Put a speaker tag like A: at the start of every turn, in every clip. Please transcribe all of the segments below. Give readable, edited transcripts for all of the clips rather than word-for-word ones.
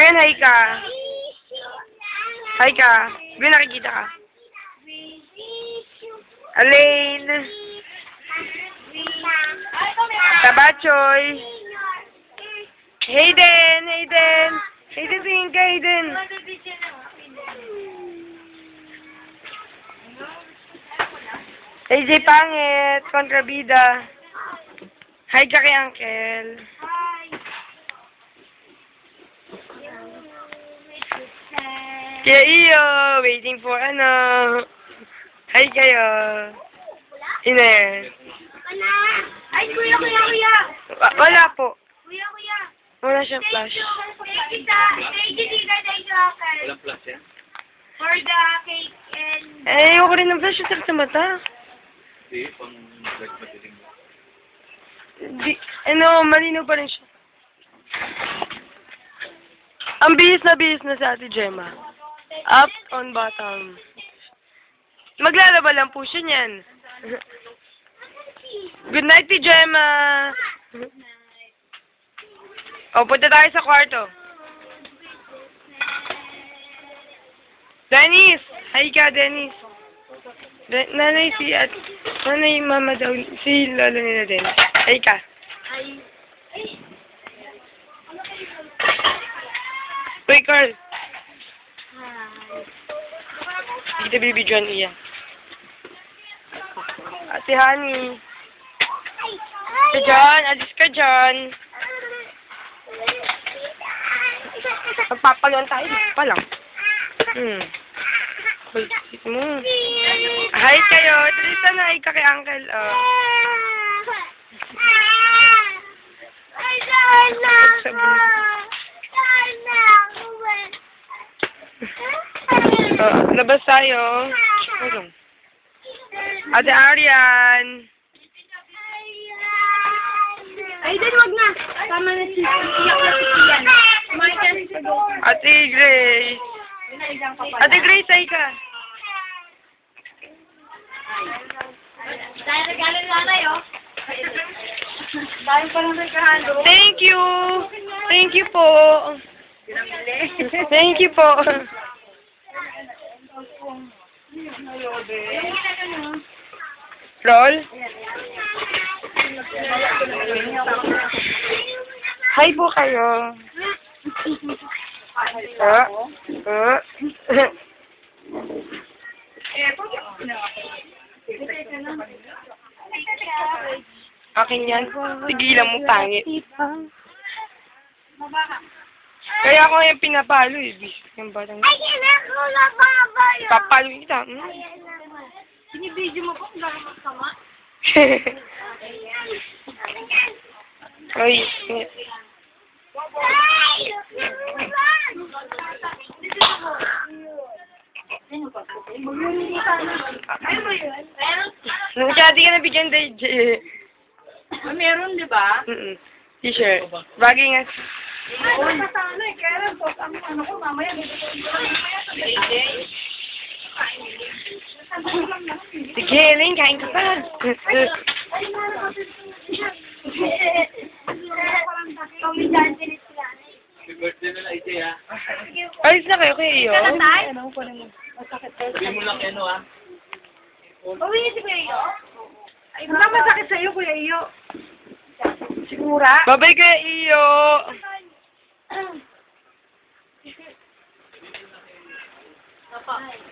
A: Gwen, hi ka. Hi ka. Gwen, nakikita ka. Alaine. Tabachoy. Hayden, Hayden. Hayden, tingin ka, Hayden. AJ Pangit, kontrabida. Hi ka kay Uncle. Kaya iyo, waiting for ano. Hi kayo. Ine.
B: Ay, kuya.
A: Wala po.
B: Kuya.
A: Wala siyang flash.
B: Thank you, Uncle.
C: Walang flash yan?
B: For the cake and...
A: Ayoko rin ng flash yung sakit sa mata.
C: Hindi, pang like matiling.
A: Malinaw pa rin siya. Ang bihis na si Ate Gemma. Up on bottom. Maglalaba lang po siya niyan. Good night, Ate Gemma. O, punta tayo sa kwarto. Dennis! Hi ka, Dennis. Nanay, mama daw, si lolo nila din. Hi ka. Uy, Carl. Kita baby John iya. Ate Honey. Si John, alis ka, John. Magpapaluan tayo, dito pa lang. Uy, sit mo. Hi kayo. Tristan na, hi ka kay Uncle. Labas tayo. Ate Arian.
B: Ay, din, wag na. Tama na si Iyak na si Ian. Kumain ka rin sa go.
A: Ate Grace. Ate Grace, hi ka.
B: Dahil regalo ni nanay, oh. Dahil pa lang regalo.
A: Thank you. Thank you po. Thank you po. Roll. Hi po kayo. Akin yan. Tigilan mo, pangit. Kaya ako yung pinapalo eh. Bisip yung batang.
B: Ay, ako na babayo.
A: Papalo kita.
B: Sinibidyo mo po kung gano'n masama.
A: Ay. Nagkati ka na bigyan day,
B: Meron, di ba?
A: T-shirt. Bagay nga.
B: Sana eh, kaya lang, ano ko, mamaya.
A: Sige, Elaine, kain ka pa.
C: Happy birthday na lang, AJ, ha?
A: Alis na kayo kay iyo.
C: Sabi mo lang ano, ha?
B: Uwi si Kuya Iyo? Ay, masakit sa'yo, Kuya Iyo.
A: Sigura? Babay kay iyo.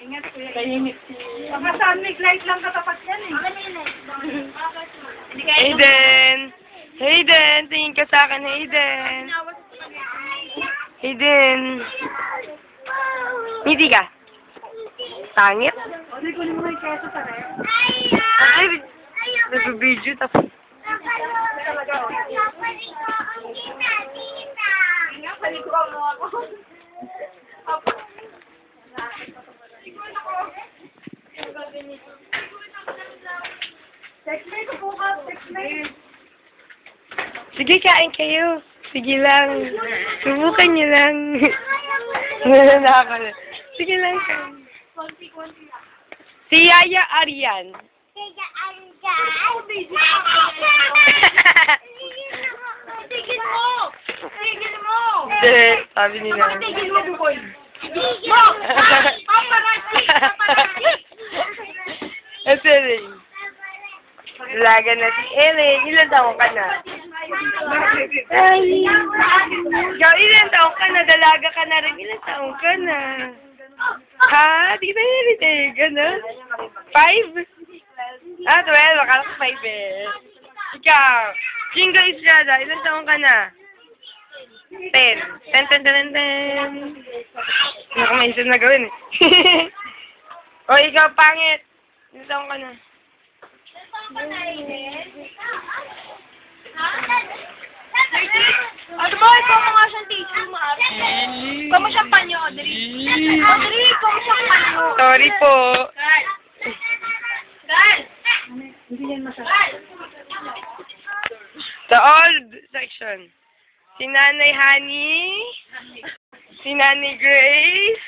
B: Ingat, Kuya Iyo. Baka sunlight light lang katapat yan eh.
A: Hayden! Hayden! Tingin ka sa akin, Hayden! Hayden! Hindi ka? Tangit?
B: Hindi ko naman yung keso sa rin.
A: Ay, nag-video tapos.
B: Paliguan mo ako. Text me ko po ka. Text me.
A: Sige, kain kayo. Sige lang. Subukan niyo lang. Wala na ako. Sige lang, kain.
B: Konti-konti lang.
A: Si Yaya Arian.
B: Tigil mo! Tigil mo!
A: Hindi, sabi nila.
B: Tigil mo, Bukoy! Mo! Paparazzi! Paparazzi!
A: Ito rin. Dalaga na si Ellen. Ilan taong ka na? Ay. Ikaw, ilan taong ka na? Dalaga ka na rin. Ilan taong ka na? Ha? Di ba yun eh? Gano'n? 5? 12. Akala ko 5 eh. Ikaw, Jingo Estrada, ilan taong ka na? 10. 10. Hindi ko may isip na gawin eh. O, ikaw, pangit. Ilan taong ka na?
B: Ano mo, ikaw mo nga siyang tissue, maaari. Ikaw mo siyang panyo, Audrey. Audrey, ikaw mo siyang panyo.
A: Sorry po.
B: Gal!
A: The old section. Si Nanay Honey, si Nanay Grace,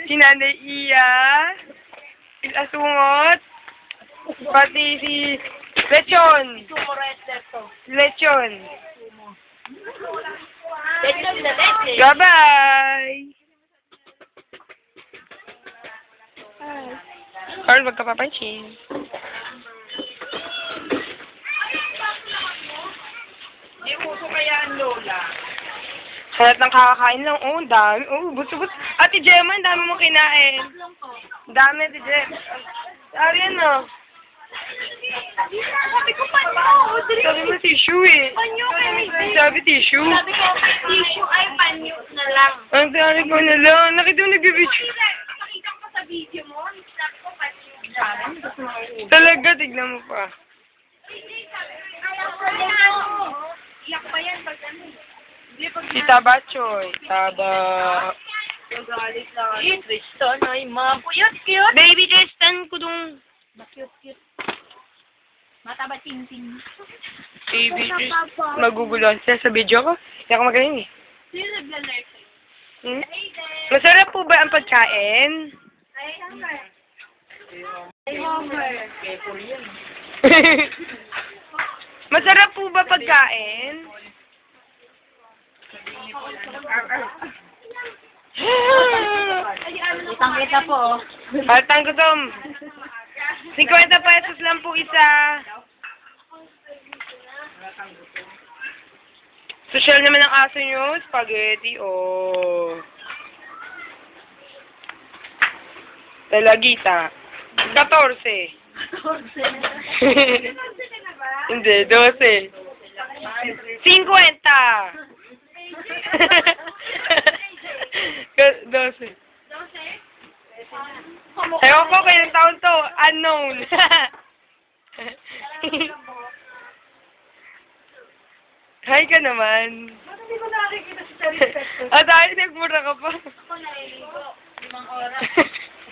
A: si Nanay Iya, si Asungot, pati si Lechon. Lechon. Bye-bye! Carl, wag ka papansin.
B: Di uso kaya ang lola.
A: Halat ng kakakain lang. Oh, ang dami. Oh, gusto. Ate Gemma, ang dami mong kinain. Ang dami, Ate Gemma. Sorry, ano?
B: Sabi ko panyo, Audrey.
A: Sabi mo tissue eh.
B: Panyo kay
A: Sabi tissue.
B: Sabi ko, tissue ay panyo na lang.
A: Ang dami ko na lang. Nakita mo nagbibidyo.
B: Nakita ko sa video mo, sabi ko panyo.
A: Talaga, tignan mo pa.
B: Iyak pa yan pag ano.
A: Si Taba Choy. Taba.
B: Nagalit lang. Tristan ay ma'am. Cute.
A: Baby Tristan ko dong.
B: Cute. Mata ba ting-ting?
A: Baby Tristan. Magugulo siya sa video ko. Hindi ako magaling eh.
B: Sino naglalay sa'yo?
A: Hmm? Masarap po ba ang pagkain?
B: Ay, Homer.
A: Masarap po ba pagkain?
B: Kitang-kita po.
A: Batang gutom. 50 pesos lang po isa. Social naman ang aso nyo. Spaghetti, oh. Talagita. 14. Hindi, 12. 50. 12. Ewan ko kailang taon to. Unknown. Hi ka naman.
B: Hindi ko nakikita si Teresa.
A: Ah, dahil nagmura ka pa.
B: Ako naliligo. 5 oras.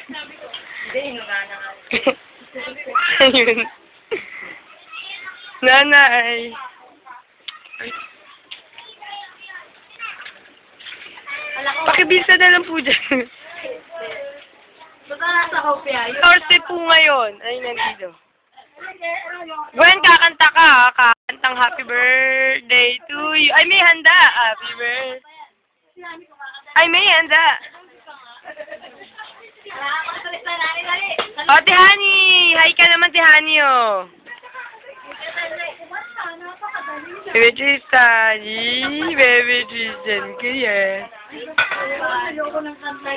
B: Sabi ko, hindi, hinuga na nga.
A: Ayun. Nanay. Pakibisa na lang po dyan.
B: Baka nasa kopya.
A: Thursday po ngayon. Ay, nandito. Gwen, kakanta ka. Kakantang happy birthday to you. Ay, may handa. Happy birthday. Ay, may handa. O, ti Honey. Hi ka naman, ti Honey, oh. Baby Tristan. Baby Tristan. Kaya.
B: Ayoko ng kanta.